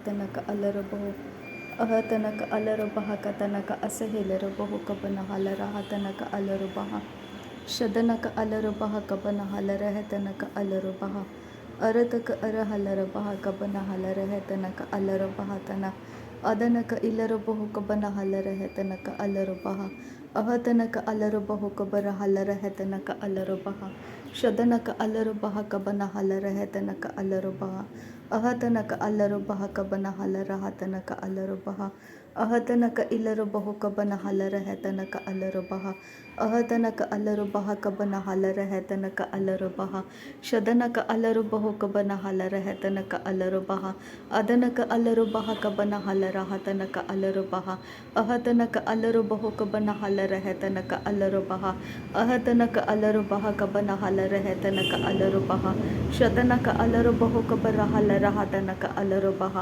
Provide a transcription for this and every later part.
ತನಕ ಅಲರಬಹು ಅಹ ತನಕ ಅಲರಬಹ ಕತನಕ ಅಸಹೆಲರಬಹು ಕಬನ ಹಲರಹ ತನಕ ಅಲರುಬಹ ಶದನಕ ಅಲರುಬಹ ಕಬನ ಹಲರಹ ತನಕ ಅಲರುಬಹ ಅರತಕ ಅರಹಲರಬಹ ಕಬನ ಹಲರಹ ತನಕ ಅಲರಬಹ ತನ ಅದನಕ ಇಲರಬಹು ಕಬನ ಹಲರಹ ತನಕ ಅಲರುಬಹ ಅಹ ತನಕ ಅಲರುಬಹು ಕಬರ ಹಲರಹ ತನಕ ಅಲರುಬಹ ಶದನಕ ಅಲರುಬಹ ಕಬನ ಹಲರಹ ತನಕ ಅಲರುಬಹ ಅಹ ತನಕ ಅಲರುಬಹ ಕಬನ ಹಲರಹ ತನಕ ಅಲರುಬಹ ಅಹ ತನಕ ಇಲರುಬಹು ಕಬನ ಹಲರಹ ತನಕ ಅಲರುಬಹ ಅಹ ತನಕ ಅಲರುಬಹ ಕಬನ ಹಲರಹ ತನಕ ಅಲರುಬಹ ಶದನಕ ಅಲರುಬಹು ಕಬನ ಹಲರಹ ತನಕ ಅಲರುಬಹ ಅದನಕ ಅಲರುಬಹ ಕಬನ ಹಲರಹ ತನಕ ಅಲರುಬಹ ಅಹ ತನಕ ಅಲರುಬಹು ಕಬನ ಹಲರಹ ತನಕ ಅಲರುಬಹ ಅಹ ತನಕ ಅಲರುಬಹ ಕಬನ ಹಲರಹ ತನಕ ಅಲರುಬಹ ಶದನಕ ಅಲರುಬಹು ಕಬರ ಹಲರಹ ತನಕ ಅಲರುಬಹ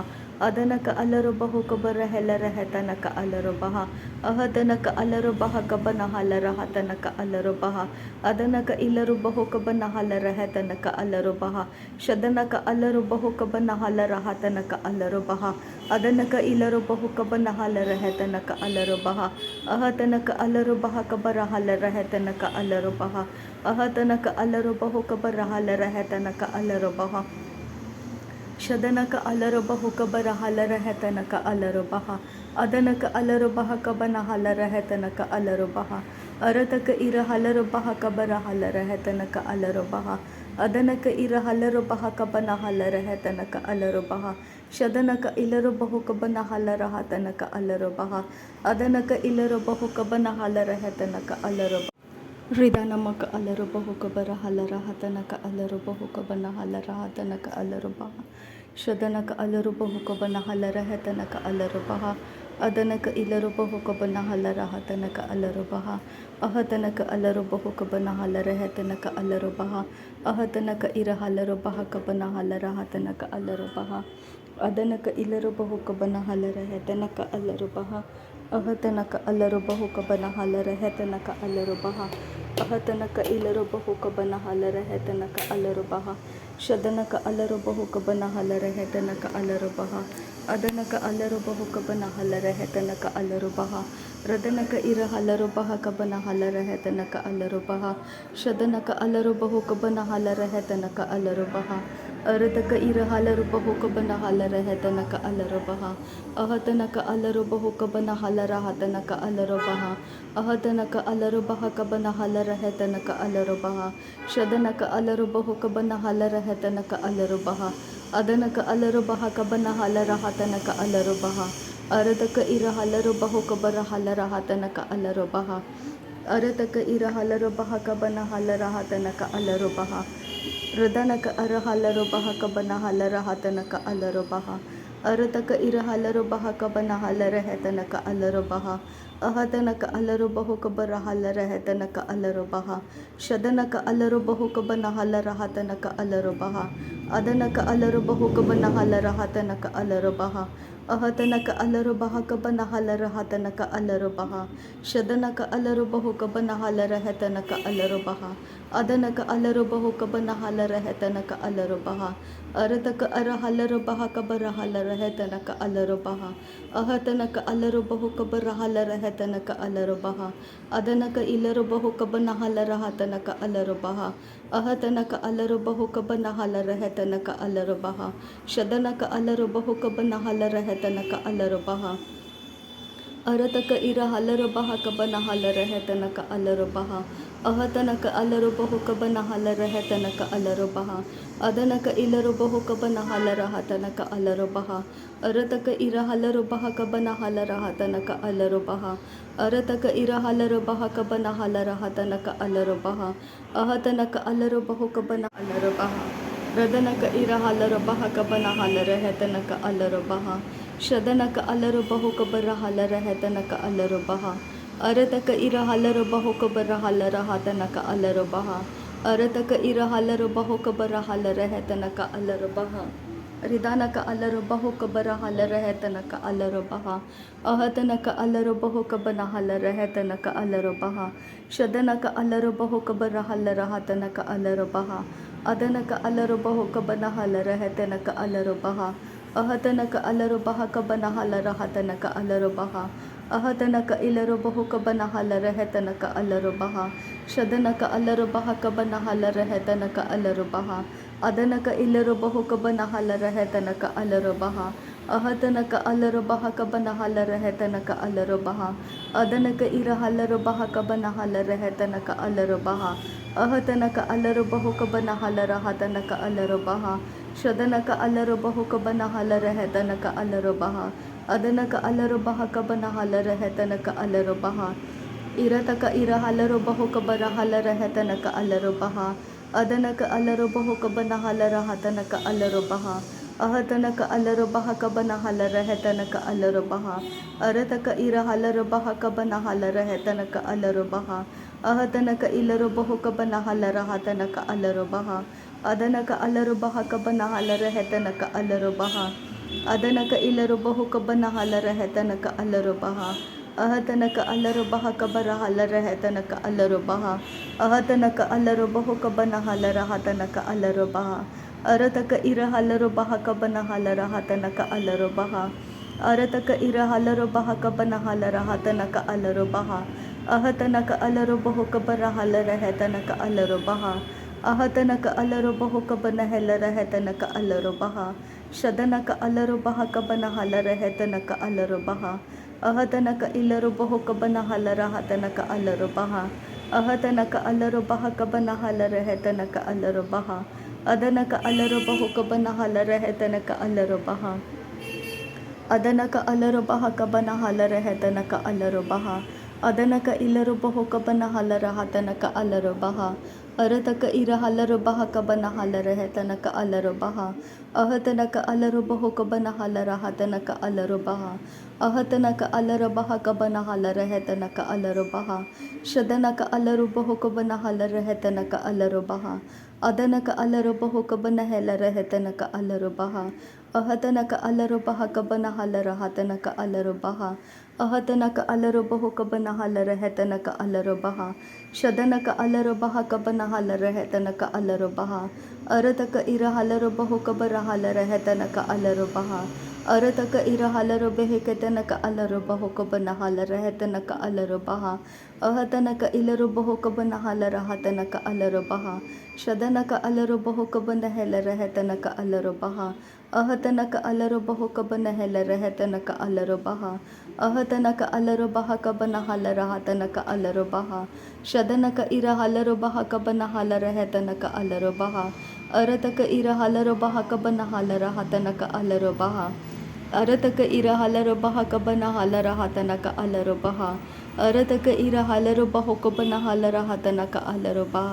ಅದನಕ ಅಲರುಬಹು ಕಬರ ಹೆಲರಹ ತನಕ ಅಲರುಬಹ ಅಹ ತನಕ ಅಲರುಬಹ ಕಬನ ಹಲರಹ ತನಕ ಅಲರುಬಹ ಅದನಕ ಇಲರುಬಹು ಕಬನ ಹಲರಹ ತನಕ ಅಲರುಬಹ ಶದನಕ ಅಲರುಬಹು ಕಬನ ಹಲರಹ ತನಕ ಅಲರುಬಹ ಅದನಕ ಇಲರುಬಹು ಕಬನ ಹಲರಹ ತನಕ ಅಲರುಬಹ ಅಹ ತನಕ ಅಲರುಬಹ ಕಬರ ಹಲರಹ ತನಕ ಅಲರುಬಹ ಅಹ ತನಕ ಅಲರುಬಹು ಕಬರ ಹಲರಹ ತನಕ ಅಲರುಬಹ ಶದನಕ ಅಲರುಬಹು ಕಬರ ಹಲರಹ ತನಕ ಅಲರುಬಹ ಅದನಕ ಅಲರುಬಹ ಕಬನ ಹಲರಹ ತನಕ ಅಲರುಬಹ ಅರತಕ ಇರ ಹಲರುಬಹ ಕಬರ ಹಲರಹ ತನಕ ಅಲರುಬಹ ಅದನಕ ಇರ ಹಲರುಬಹ ಕಬನ ಹಲರಹ ತನಕ ಅಲರುಬಹ ಶದನಕ ಇಲರುಬಹು ಕಬನ ಹಲರಹ ತನಕ ಅಲರುಬಹ ಅದನಕ ಇಲರುಬಹು ಕಬನ ಹಲರಹ ತನಕ ಅಲರುಬಹ ರಿದನಮಕ ಅಲರುಬಹು ಕಬರ ಹಲರಹ ತನಕ ಅಲರುಬಹು ಕಬನ ಹಲರಹ ತನಕ ಅಲರುಬಹ ಶದನಕ ಅಲರುಬಹು ಕಬನ ಹಲರಹ ತನಕ ಅಲರುಬಹ ಅದನಕ ಇಲರುಬಹು ಕಬನ ಹಲರಹ ತನಕ ಅಲರುಬಹ ಅಹ ತನಕ ಅಲರುಬಹು ಕಬನ ಹಲರಹ ತನಕ ಅಲರುಬಹ ಅಹ ತನಕ ಇರ ಹಲರುಬಹ ಕಬನ ಹಲರಹ ತನಕ ಅಲರುಬಹ ಅದನಕ ಇಲರುಬಹು ಕಬನ ಹಲರಹ ತನಕ ಅಲರುಬಹ ಅಹ ತನಕ ಅಲರುಬಹು ಕಬನ ಹಲರಹ ತನಕ ಅಲರುಬಹ ಅಹ ತನಕ ಇಲರುಬಹು ಕಬನ ಹಲರಹ ತನಕ ಅಲರುಬಹ ಶದನಕ ಅಲರುಬಹು ಕಬನ ಹಲರಹ ತನಕ ಅಲರುಬಹ ಅದನಕ ಅಲರುಬಹು ಕಬನ ಹಲರಹ ತನಕ ಅಲರುಬಹ ರದನಕ ಇರ ಹಲರುಬಹ ಕಬನ ಹಲರಹ ತನಕ ಅಲರುಬಹ ಶದನಕ ಅಲರುಬಹು ಕಬನ ಹಲರಹ ತನಕ ಅಲರುಬಹ ಅರತಕ ಇರ ಹಲರುಬಹು ಕಬನ ಹಲರಹ ತನಕ ಅಲರುಬಹ ಅಹ ತನಕ ಅಲರುಬಹು ಕಬನ ಹಲರಹ ತನಕ ಅಲರುಬಹ ಅಹ ತನಕ ಅಲರುಬಹ ಕಬನ ಹಲರಹ ತನಕ ಅಲರುಬಹ ಶದನಕ ಅಲರುಬಹು ಕಬನ ಹಲರಹ ತನಕ ಅಲರುಬಹ ಅದನಕ ಅಲರುಬಹ ಕಬನ ಹಲರಹ ತನಕ ಅಲರುಬಹ ಅರತಕ ಇರ ಹಲರುಬಹು ಕಬರ ಹಲರಹ ತನಕ ಅಲರುಬಹ ಅರತಕ ಇರ ಹಲರುಬಹ ಕಬನ ಹಲರಹ ತನಕ ಅಲರುಬಹ ರದನಕ ಅರ ಹಲರುಬಹ ಕಬನ ಹಲರಹ ತನಕ ಅಲರುಬಹ ಅರತಕ ಇರ ಹಲರುಬಹ ಕಬನ ಹಲರಹ ತನಕ ಅಲರುಬಹ ಅಹ ತನಕ ಅಲರುಬಹು ಕಬರ ಹಲರಹ ತನಕ ಅಲರುಬಹ ಶದನಕ ಅಲರುಬಹು ಕಬನ ಹಲರಹ ತನಕ ಅಲರುಬಹ ಅದನಕ ಅಲರುಬಹು ಕಬನ ಹಲರಹ ತನಕ ಅಲರುಬಹ ಅಹ ತನಕ ಅಲರುಬಹ ಕಬನ ಹಲರಹ ತನಕ ಅಲರುಬಹ ಶದನಕ ಅಲರುಬಹು ಕಬನ ಹಲರಹ ತನಕ ಅಲರುಬಹ ಅದನಕ ಅಲರುಬಹು ಕಬನ ಹಲರಹ ತನಕ ಅಲರುಬಹ ಅರತಕ ಅರ ಹಲರುಬಹ ಕಬರ ಹಲರಹ ತನಕ ಅಲರುಬಹ ಅಹ ತನಕ ಅಲರುಬಹು ಕಬರ ಹಲರಹ ತನಕ ಅಲರುಬಹ ಅದನಕ ಇಲರುಬಹು ಕಬನ ಹಲರಹ ತನಕ ಅಲರುಬಹ ಅಹ ತನಕ ಅಲರುಬಹು ಕಬನ ಹಲರಹ ತನಕ ಅಲರುಬಹ ಶದನಕ ಅಲರುಬಹು ಕಬನ ಹಲರಹ ತನಕ ಅಲರುಬಹ ಅರತಕ ಇರ ಹಲರುಬಹ ಕಬನ ಹಲರಹ ತನಕ ಅಲರುಬಹ ಅಹ ತನಕ ಅಲರುಬಹು ಕಬನ ಹಲರಹ ತನಕ ಅಲರುಬಹ ಅದನಕ ಇಲರುಬಹು ಕಬನ ಹಲರಹ ತನಕ ಅಲರುಬಹ ಅರತಕ ಇರ ಹಲರುಬಹ ಕಬನ ಹಲರಹ ತನಕ ಅಲರುಬಹ ಅರತಕ ಇರ ಹಲರುಬಹ ಕಬನ ಹಲರಹ ತನಕ ಅಲರುಬಹ ಅಹ ತನಕ ಅಲರುಬಹು ಕಬನ ಅಲರುಬಹ ರದನಕ ಇರ ಹಲರುಬಹ ಕಬನ ಹಲರಹ ತನಕ ಅಲರುಬಹ ಶದನಕ ಅಲರುಬಹು ಕಬರ ಹಲರಹ ತನಕ ಅಲರುಬಹ ಅರತಕ ಇರ ಹಲರುಬಹು ಕಬರ ಹಲರಹ ತನಕ ಅಲರುಬಹ ಅರತಕ ಇರ ಹಲರುಬಹು ಕಬರ ಹಲರಹ ತನಕ ಅಲರುಬಹ ರಿದಾನಕ ಅಲರುಬಹು ಕಬರ ಹಲರಹ ತನಕ ಅಲರುಬಹ ಅಹ ತನಕ ಅಲರುಬಹು ಕಬನ ಹಲರಹ ತನಕ ಅಲರುಬಹ ಶದನಕ ಅಲರುಬಹು ಕಬರ ಹಲರಹ ತನಕ ಅಲರುಬಹ ಅದನಕ ಅಲರುಬಹು ಕಬನ ಹಲರಹ ತನಕ ಅಲರುಬಹ ಅಹತನಕ ಅಲರು ಬಹ ಕಬನ ಹಲರ ಹತನಕ ಅಲರು ಬಹ ಅಹತನಕ ಇಲರು ಬಹು ಕಬನ ಹಲರ ಹೆತನಕ ಅಲರು ಬಹ ಶದನಕ ಅಲರು ಬಹ ಕಬನ ಹಲರ ಹೆತನಕ ಅಲರು ಬಹ ಅದನಕ ಇಲರು ಬಹು ಕಬನ ಹಲರ ಹೆತನಕ ಅಲರು ಬಹ ಅಹತನಕ ಅಲರು ಬಹ ಕಬನ ಹಲರ ಹೆತನಕ ಅಲರು ಬಹ ಅದನಕ ಇರ ಹಲರು ಬಹ ಕಬನ ಹಲರ ಹೆತನಕ ಅಲರು ಬಹ ಅಹತನಕ ಅಲರು ಬಹು ಕಬನ ಹಲರ ಹತನಕ ಅಲರು ಬಹ ಶದನಕ ಅಲರು ಬಹು ಕಬನ ಹಲರ ಹೆತನಕ ಅಲರು ಬಹ ಅದನಕ ಅಲರು ಬಹ ಕಬನ ಹಲರ ಹೆತನಕ ಅಲರು ಬಹ ಇರತಕ ಇರ ಹಲರು ಬಹು ಕಬರ ಹಲರ ಹೆತನಕ ಅಲರು ಬಹ ಅದನಕ ಅಲರು ಬಹು ಕಬನ ಹಲರ ಹತನಕ ಅಲರು ಬಹ ಅಹತನಕ ಅಲರು ಬಹ ಕಬನ ಹಲರ ಹೆತನಕ ಅಲರು ಬಹ ಅರತಕ ಇರ ಹಲರು ಬಹ ಕಬನ ಹಲರ ಹೆತನಕ ಅಲರು ಬಹ ಅಹತನಕ ಇಲರು ಬಹು ಕಬನ ಹಲರ ಹತನಕ ಅಲರು ಬಹ ಅದನಕ ಅಲರು ಬಹ ಕಬನ ಹಲರ ಹೆತನಕ ಅಲರು ಬಹ ಅದನಕ ಇಲರು ಬಹು ಕಬನ ಹಲರ ಹೆತನಕ ಅಲರು ಬಹ ಅಹತನಕ ಅಲರು ಬಹ ಕಬರ ಹಲರ ಹೆತನಕ ಅಲರು ಬಹ ಅಹತನಕ ಅಲರು ಬಹು ಕಬನ ಹಲರ ಹತನಕ ಅಲರು ಬಹ ಅರತಕ ಇರ ಹಲರು ಬಹ ಕಬನ ಹಲರ ಹತನಕ ಅಲರು ಬಹ ಅರತಕ ಇರ ಹಲರು ಬಹ ಕಬನ ಹಲರ ಹತನಕ ಅಲರು ಬಹ ಅಹತನಕ ಅಲರು ಬಹು ಕಬರ ಹಲರ ಹೆತನಕ ಅಲರು ಬಹ ಅಹತನಕ ಅಲರು ಬಹು ಕಬನ ಹೆಲರ ಹೆತನಕ ಅಲರು ಬಹ ಶದನಕ ಅಲರು ಬಹ ಕಬನ ಹಲರ ಹೆತನಕ ಅಲರು ಬಹ ಅಹತನಕ ಇಲರು ಬಹು ಕಬನ ಹಲರ ಹತನಕ ಅಲರು ಬಹ ಅಹತನಕ ಅಲರು ಬಹ ಕಬನ ಹಲರ ಹೆತನಕ ಅಲರು ಬಹ ಅದನಕ ಅಲರು ಬಹು ಕಬನ ಹಲರ ಹೆತನಕ ಅಲರು ಬಹ ಅದನಕ ಅಲರು ಬಹ ಕಬನ ಹಲರ ಹೆತನಕ ಅಲರು ಬಹ ಅದನಕ ಇಲರು ಬಹು ಕಬನ ಹಲರ ಹತನಕ ಅಲರು ಬಹ ಅರತಕ ಇರ ಹಲರು ಬಹ ಕಬನ ಹಲರ ಹೆತನಕ ಅಲರು ಬಹ ಅಹತನಕ ಅಲರು ಬಹು ಕಬನ ಹಲರ ಹತನಕ ಅಲರು ಬಹ ಅಹತನಕ ಅಲರ ಬಹ ಕಬನ ಹಲರ ಹೆತನಕ ಅಲರು ಬಹ ಶದನಕ ಅಲರು ಬಹು ಕಬನ ಹಲರ ಹೆತನಕ ಅಲರು ಬಹ ಅದನಕ ಅಲರು ಬಹು ಕಬನ ಹೆಲರ ಹೆತನಕ ಅಲರು ಬಹ ಅಹತನಕ ಅಲರು ಬಹ ಕಬನ ಹಲರ ಹತನಕ ಅಲರು ಬಹ ಅಹತನಕ ಅಲರು ಬಹು ಕಬನ ಹಲರ ಹೆತನಕ ಅಲರು ಬಹ ಶದನಕ ಅಲರು ಬಹ ಕಬನ ಹಲರ ಹೆತನಕ ಅಲರು ಬಹ ಅರತಕ ಇರ ಹಲರು ಬಹು ಕಬರ ಹಲರ ಹೆತನಕ ಅಲರು ಬಹ ಅರತಕ ಇರ ಹಲರು ಬೆಹೆ ಕೆತನಕ ಅಲರು ಬಹು ಕಬನ ಹಲರ ಹೆತನಕ ಅಲರು ಬಹ ಅಹತನಕ ಇಲರು ಬಹು ಕಬನ ಹಲರ ಹತನಕ ಅಲರು ಬಹ ಶದನಕ ಅಲರು ಬಹು ಕಬನ ಹೆಲರ ಹೆತನಕ ಅಲರು ಬಹ ಅಹತನಕ ಅಲರು ಬಹು ಕಬನ ಹೆಲರ ಹೆತನಕ ಅಲರು ಬಹ ಅಹತನಕ ಅಲರು ಬಹ ಕಬನ ಹಲರ ಹತನಕ ಅಲರು ಬಹ ಶದನಕ ಇರ ಹಲರು ಬಹ ಕಬನ ಹಲರ ಹೆತನಕ ಅಲರು ಬಹ ಅರತಕ ಇರ ಹಲರು ಬಹ ಕಬನ ಹಲರ ಹತನಕ ಅಲರು ಬಹ ಅರತಕ ಇರ ಹಲರು ಬಹ ಕಬನ ಹಲರ ಹತನಕ ಅಲರು ಬಹ ಅರತಕ ಇರ ಹಲರು ಬಹು ಕಬನ ಹಲರ ಹತನಕ ಅಲರು ಬಹ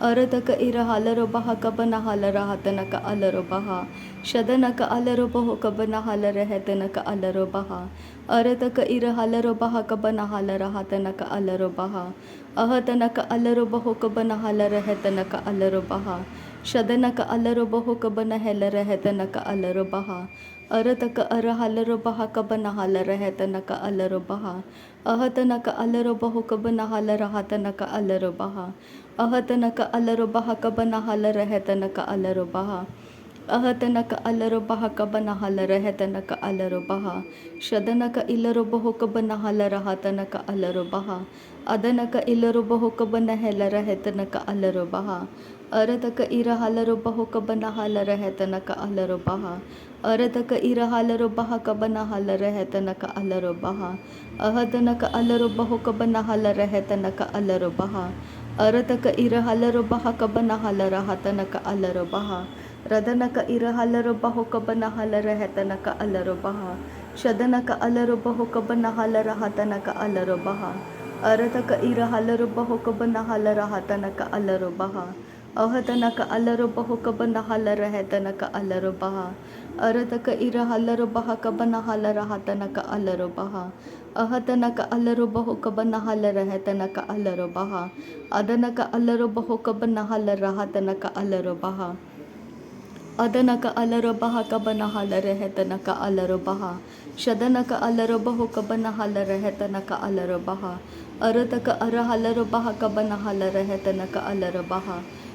ಅರತಕ ಇರ ಹಲರು ಬಹ ಕಬನ ಹಲರ ಹತನಕ ಅಲರು ಬಹ ಶದನಕ ಅಲರು ಬಹು ಕಬನ ಹಲರ ಹೆತನಕ ಅಲರು ಬಹ ಅರತಕ ಇರ ಹಲರು ಬಹ ಕಬನ ಹಲರ ಹತನಕ ಅಲರು ಬಹ ಅಹತನಕ ಅಲರು ಬಹು ಕಬನ ಹಲರ ಹೆತನಕ ಅಲರು ಬಹ ಶದನಕ ಅಲರು ಬಹು ಕಬನ ಹೆಲರ ಹೆತನಕ ಅಲರು ಬಹ ಅರತಕ ಅರ ಹಲರು ಬಹ ಕಬನ ಹಲರ ಹೆತನಕ ಅಲರು ಬಹ ಅಹತನಕ ಅಲರು ಬಹು ಕಬನ ಹಲರ ಹತನಕ ಅಲರು ಬಹ ಅಹತನಕ ಅಲರು ಬಹ ಕಬನ ಹಲರ ಹೆತನಕ ಅಲರು ಬಹ ಅಹತನಕ ಅಲರು ಬಹ ಕಬನ ಹಲರ ಹೆತನಕ ಅಲರು ಬಹ ಶದನಕ ಇಲರು ಬಹು ಕಬನ ಹಲರ ಹತನಕ ಅಲರು ಬಹ ಅದನಕ ಇಲರು ಬಹು ಕಬನ ಹೆಲರ ಹೆತನಕ ಅಲರು ಬಹ ಅರತಕ ಇರ ಹಲರು ಬಹು ಕಬನ ಹಲರ ಹೆತನಕ ಅಲರು ಬಹ ಅರತಕ ಇರ ಹಲರು ಬಹ ಕಬನ ಹಲರ ಹೆತನಕ ಅಲರು ಬಹ ಅಹತನಕ ಅಲರು ಬಹು ಕಬನ ಹಲರ ಹೆತನಕ ಅಲರು ಬಹ ಅರತಕ ಇರ ಹಲರು ಬಹ ಕಬನ ಹಲರ ಹತನಕ ಅಲರು ಬಹ ರದನಕ ಇರ ಹಲರು ಬಹು ಕಬನ ಹಲರ ಹೆತನಕ ಅಲರು ಬಹ ಶದನಕ ಅಲರು ಬಹು ಕಬನ ಹಲರ ಹತನಕ ಅಲರು ಬಹ ಅರತಕ ಇರ ಹಲರು ಬಹು ಕಬನ ಹಲರ ಹತನಕ ಅಲರು ಬಹ ಅಹತನಕ ಅಲರು ಬಹು ಕಬನ ಹಲರ ಹೆತನಕ ಅಲರು ಬಹ ಅರತಕ ಇರ ಹಲರು ಬಹ ಕಬನ ಹಲರ ಹತನಕ ಅಲರು ಬಹ ಅಹತನಕ ಅಲರು ಬಹು ಕಬನ ಹಲರ ಹೆತನಕ ಅಲರು ಬಹ ಅದನಕ ಅಲರು ಬಹು ಕಬನ ಹಲರ ಹತನಕ ಅಲರು ಬಹ ಅದನಕ ಅಲರು ಬಹ ಕಬನ ಹಲರ ಹೆತನಕ ಅಲರು ಬಹ ಶದನಕ ಅಲರು ಬಹು ಕಬನ ಹಲರ ಹೆತನಕ ಅಲರು ಬಹ ಅರತಕ ಅರ ಹಲರು ಬಹ ಕಬನ ಹಲರ ಹೆತನಕ ಅಲರು ಬಹ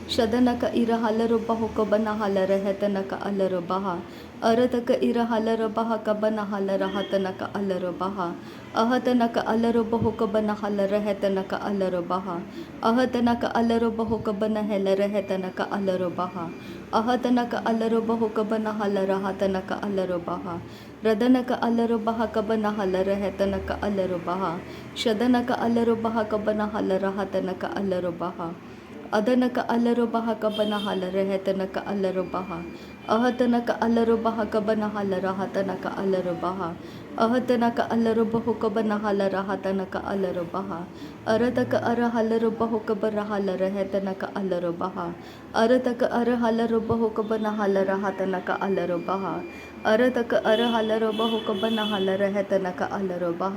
ಶದನಕ ಇರ ಹಲರು ಬಹು ಕಬನ ಹಲರ ಹೆತನಕ ಅಲರು ಬಹ ಅರತಕ ಇರ ಹಲರ ಬಹ ಕಬನ ಹಲರ ಹತನಕ ಅಲರು ಬಹ ಅಹತನಕ ಅಲರು ಬಹು ಕಬನ ಹಲರ ಹೆತನಕ ಅಲರು ಬಹ ಅಹತನಕ ಅಲರು ಬಹು ಕಬನ ಹೆಲರ ಹೆತನಕ ಅಲರು ಬಹ ಅಹತನಕ ಅಲರು ಬಹು ಕಬನ ಹಲರ ಹತನಕ ಅಲರು ಬಹ ರದನಕ ಅಲರು ಬಹ ಕಬನ ಹಲರ ಹೆತನಕ ಅಲರು ಬಹ ಶದನಕ ಅಲರು ಬಹ ಕಬನ ಹಲರ ಹತನಕ ಅಲರು ಬಹ ಅದನಕ ಅಲರು ಬಹ ಕಬನ ಹಲರ ಹೆತನಕ ಅಲರು ಬಹ ಅಹತನಕ ಅಲರು ಬಹ ಕಬನ ಹಲರ ಹತನಕ ಅಲರು ಬಹ ಅಹತನಕ ಅಲರು ಬಹು ಕಬನ ಹಲರ ಹತನಕ ಅಲರು ಬಹ ಅರತಕ ಅರ ಹಲರು ಬಹು ಕಬರ ಹಲರ ಹೆತನಕ ಅಲರು ಬಹ ಅರತಕ ಅರ ಹಲರು ಬಹು ಕಬನ ಹಲರ ಹತನಕ ಅಲರು ಬಹ ಅರತಕ ಅರ ಹಲರು ಬಹು ಕಬನ ಹಲರ ಹೆತನಕ ಅಲರು ಬಹ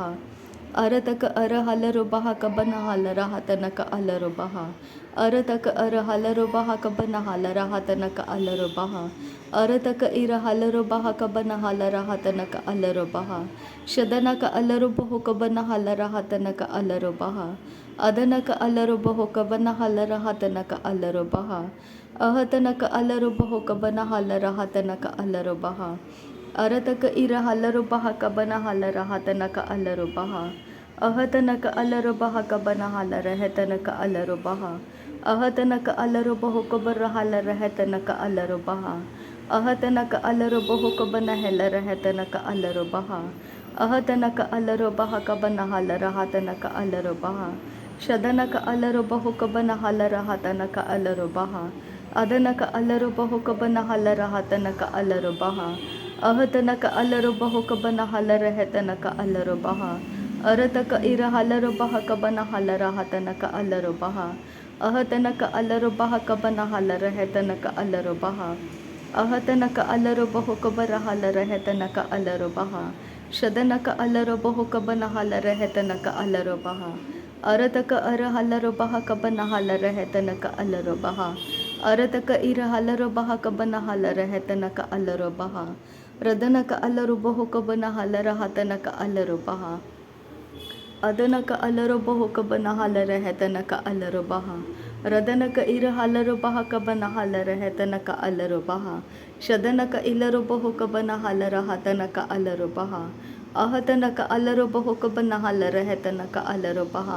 ಅರತಕ ಅರ ಹಲರು ಬಹ ಕಬನ ಹಲರ ಹತನಕ ಅಲರು ಬಹ ಅರತಕ ಅರ ಹಲರು ಬಹ ಕಬನ ಹಲರ ಹತನಕ ಅಲರು ಬಹ ಅರತಕ ಇರ ಹಲರು ಬಹ ಕಬನ ಹಲರ ಹತನಕ ಅಲರು ಬಹ ಶದನಕ ಅಲರು ಬಹು ಕಬನ ಹಲರ ಹತನಕ ಅಲರು ಬಹ ಅದನಕ ಅಲರು ಬಹು ಕಬನ ಹಲರ ಹತನಕ ಅಲರು ಬಹ ಅಹತನಕ ಅಲರು ಬಹು ಕಬನ ಹಲರ ಹತನಕ ಅಲರು ಬಹ ಅರತಕ ಇರ ಹಲರು ಬಹ ಕಬನ ಹಲರ ಹತನಕ ಅಲರು ಬಹ ಅಹತನಕ ಅಲರು ಬಹ ಕಬನ ಹಲರ ಹೆತನಕ ಅಲರು ಬಹ ಅಹತನಕ ಅಲರು ಬಹು ಕಬರ ಹಲರ ಹೆತನಕ ಅಲರು ಬಹ ಅಹತನಕ ಅಲರು ಬಹು ಕಬನ ಹೆಲರ ಹೆತನಕ ಅಲರು ಬಹ ಅಹತನಕ ಅಲರು ಬಹ ಕಬನ ಹಲರ ಹತನಕ ಅಲರು ಬಹ ಶದನಕ ಅಲರು ಬಹು ಕಬನ ಹಲರ ಹತನಕ ಅಲರು ಬಹ ಅದನಕ ಅಲರು ಬಹು ಕಬನ ಹಲರ ಹತನಕ ಅಲರು ಬಹ ಅಹತನಕ ಅಲರು ಬಹು ಕಬನ ಹಲರ ಹೆತನಕ ಅಲರು ಬಹ ಅರತಕ ಇರ ಹಲರು ಬಹ ಕಬನ ಹಲರ ಹತನಕ ಅಲರು ಬಹ ಅಹತನಕ ಅಲರು ಬಹ ಕಬನ ಹಲರ ಹೆತನಕ ಅಲರು ಬಹ ಅಹತನಕ ಅಲರು ಬಹು ಕಬರ ಹಲರ ಹೆತನಕ ಅಲರು ಬಹ ಶದನಕ ಅಲರು ಬಹು ಕಬನ ಹಲರ ಹೆತನಕ ಅಲರು ಬಹ ಅರತಕ ಅರ ಹಲರು ಬಹ ಕಬನ ಹಲರ ಹೆತನಕ ಅಲರು ಬಹ ಅರತಕ ಇರ ಹಲರು ಬಹ ಕಬನ ಹಲರ ಹೆತನಕ ಅಲರು ಬಹ ರದನಕ ಅಲರು ಬಹು ಕಬನ ಹಲರ ಹತನಕ ಅಲರು ಬಹ ಅದನಕ ಅಲರು ಬಹು ಕಬನ ಹಲರ ಹೆತನಕ ಅಲರು ಬಹ ರದನಕ ಇರ ಹಲರು ಬಹ ಕಬನ ಹಲರ ಹೆತನಕ ಅಲರು ಬಹ ಶದನಕ ಇಲರು ಬಹು ಕಬನ ಹಲರ ಹತನಕ ಅಲರು ಬಹ ಅಹತನಕ ಅಲರು ಬಹು ಕಬನ ಹಲರ ಹೆತನಕ ಅಲರು ಬಹ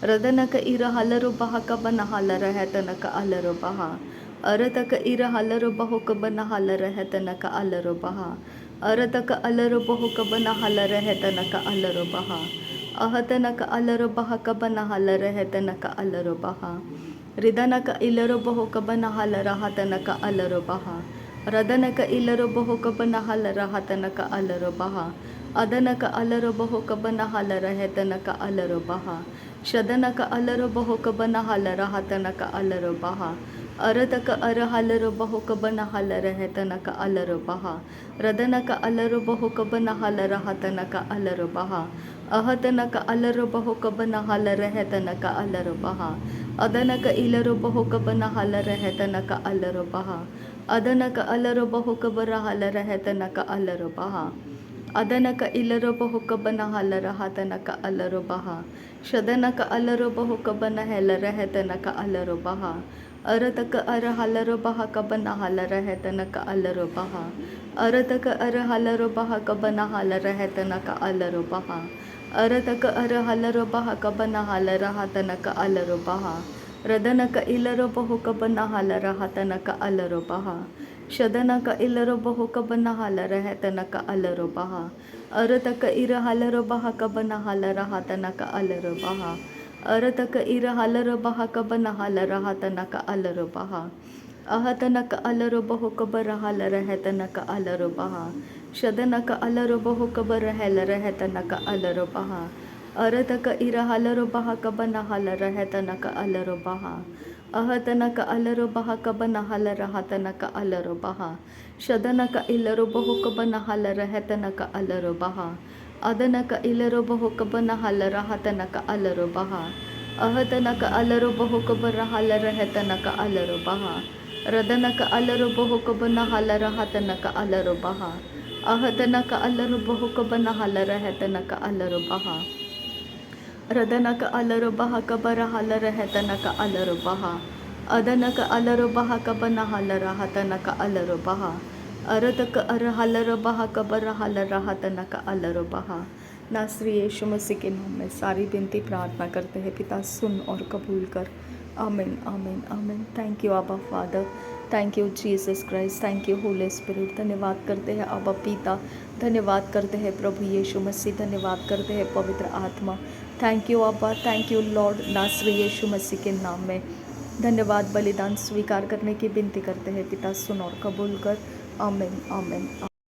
ರದನಕ ಇರ ಹಲರು ಬಹ ಕಬನ ಹಲರ ಹೆತನಕ ಅಲರು ಬಹ ಅರತಕ ಇರ ಹಲರು ಬಹು ಕಬನ ಹಲರ ಹೆತನಕ ಅಲರು ಬಹ ಅರತಕ ಅಲರು ಬಹು ಕಬನ ಹಲರ ಹೆತನಕ ಅಲರು ಬಹ ಅಹತನಕ ಅಲರು ಬಹ ಕಬನ ಹಲರ ಹೆತನಕ ಅಲರು ಬಹ ರಿದನಕ ಇಲರು ಬಹು ಕಬನ ಹಲರ ಹತನಕ ಅಲರು ಬಹ ರದನಕ ಇಲರು ಬಹು ಕಬನ ಹಲರ ಹತನಕ ಅಲರು ಬಹ ಅದನಕ ಅಲರು ಬಹು ಕಬನ ಹಲರ ಹೆತನಕ ಅಲರು ಬಹ ಶದನಕ ಅಲರು ಬಹು ಕಬನ ಹಲರ ಹತನಕ ಅಲರು ಬಹ ಅರತಕ ಅರ ಹಲರು ಬಹು ಕಬನ ಹಲರ ಹೆತನಕ ಅಲರು ಬಹ ರದನಕ ಅಲರು ಬಹು ಕಬನ ಹಲರ ಹತನಕ ಅಲರು ಬಹ ಅಹತನಕ ಅಲರು ಬಹು ಕಬನ ಹಲರ ಹೆತನಕ ಅಲರು ಬಹ ಅದನಕ ಇಲರು ಬಹು ಕಬನ ಹಲರ ಹೆತನಕ ಅಲರು ಬಹ ಅದನಕ ಅಲರು ಬಹು ಕಬರ ಹಲರ ಹೆತನಕ ಅಲರು ಬಹ ಅದನಕ ಇಲರು ಬಹು ಕಬನ ಹಲರ ಹತನಕ ಅಲರು ಬಹ ಶದನಕ ಅಲರು ಬಹು ಕಬನ ಹೆಲರ ಹೆತನಕ ಅಲರು ಬಹ ಅರತಕ ಅರ ಹಲರು ಬಹ ಕಬನ ಹಲರ ಹೆತನಕ ಅಲರು ಬಹ ಅರತಕ ಅರ ಹಲರು ಬಹ ಕಬನ ಹಲರ ಹೆತನಕ ಅಲರು ಬಹ ಅರತಕ ಅರ ಹಲರು ಬಹ ಕಬನ ಹಲರ ಹತನಕ ಅಲರು ಬಹ ರದನಕ ಇಲರು ಬಹು ಕಬನ ಹಲರ ಹತನಕ ಅಲರು ಬಹ ಶದನಕ ಇಲರು ಬಹು ಕಬನ ಹಲರ ಹೆತನಕ ಅಲರು ಬಹ ಅರತಕ ಇರ ಹಲರು ಬಹ ಕಬನ ಹಲರ ಹತನಕ ಅಲರು ಬಹ ಅರತಕ ಇರ ಹಲರು ಬಹ ಕಬನ ಹಲರ ಹತನಕ ಅಲರು ಬಹ ಅಹತನಕ ಅಲರು ಬಹು ಕಬರ ಹಲರ ಹೆತನಕ ಅಲರು ಬಹ ಶದನಕ ಅಲರು ಬಹು ಕಬರ ಹೆಲರ ಹೆತನಕ ಅಲರು ಬಹ ಅರತಕ ಇರ ಹಲರು ಬಹ ಕಬನ ಹಲರ ಹೆತನಕ ಅಲರು ಬಹ ಅಹತನಕ ಅಲರು ಬಹ ಕಬನ ಹಲರ ಹತನಕ ಅಲರು ಬಹ ಶದನಕ ಇಲರು ಬಹು ಕಬನ ಹಲರ ಹೆತನಕ ಅಲರು ಬಹ ಅದನಕ ಇಲರು ಬಹು ಕಬನ ಹಲರ ಹತನಕ ಅಲರು ಬಹ ಅಹತನಕ ಅಲರು ಬಹು ಕಬರ ಹಲರ ಹೆತನಕ ಅಲರು ಬಹ ರದನಕ ಅಲರು ಬಹು ಕಬನ ಹಲರ ಹತನಕ ಅಲರು ಬಹ ಅಹತನಕ ಅಲರು ಬಹು ಕಬನ ಹಲರ ಹೆತನಕ ಅಲರು ಬಹ ರದನಕ ಅಲರು ಬಹ ಕಬರ ಹಲರ ಹೆತನಕ ಅಲರು ಬಹ अदनक अलरबहा कबन हलरहा तनक अलरबहा अरतक अर हलरबहा कबर हलरहा तनक अलरबहा। नासरी यीशु मसीह के नाम में सारी विनती प्रार्थना करते हैं पिता, सुन और कबूल कर। आमीन आमीन आमीन। थैंक यू आबा father, thank you Jesus Christ, thank you Holi spirit. धन्यवाद करते हैं आबा पिता, धन्यवाद करते हैं प्रभु यीशु मसीह, धन्यवाद करते हैं पवित्र आत्मा। थैंक यू आबा, थैंक यू लॉर्ड। नासरी यीशु मसीह के नाम में धन्यवाद। बलिदान स्वीकार करने की विनती करते हैं पिता, सुन और कबूल कर। आमीन आमीन।